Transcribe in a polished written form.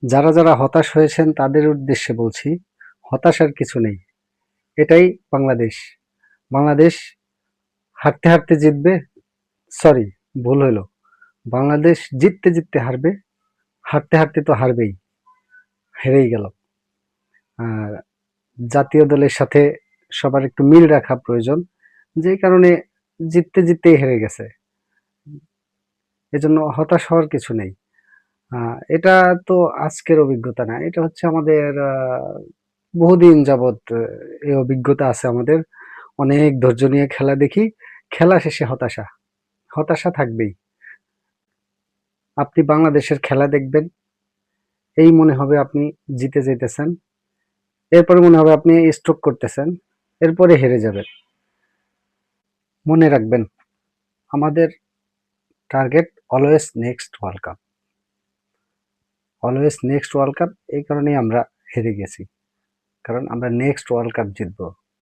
যারা যারা হতাশ হয়েছেন তাদের উদ্দেশ্যে বলছি, হতাশার কিছু নেই। এটাই বাংলাদেশ। বাংলাদেশ হারতে হারতে জিতবে, সরি, ভুল হইল। বাংলাদেশ জিততে জিততে হারবে, হারতে হারতে তো হারবেই, হেরেই গেল। আর জাতীয় দলের সাথে সবার একটু মিল রাখা প্রয়োজন, যেই কারণে জিততে জিততেই হেরে গেছে। এজন্য হতাশ হওয়ার কিছু নেই। এটা তো আজকের অভিজ্ঞতা না, এটা হচ্ছে আমাদের বহুদিন যাবৎ এই অভিজ্ঞতা আছে আমাদের। অনেক ধৈর্য নিয়ে খেলা দেখি, খেলা শেষে হতাশা, হতাশা থাকবেই। আপনি বাংলাদেশের খেলা দেখবেন, এই মনে হবে আপনি জিতে যেতেছেন, এরপরে মনে হবে আপনি স্ট্রোক করতেছেন, এরপরে হেরে যাবেন। মনে রাখবেন, আমাদের target always next world cup, always next world cup. এই কারণেই আমরা হেরে গেছি, কারণ আমরা নেক্সট ওয়ার্ল্ড কাপ জিতবো।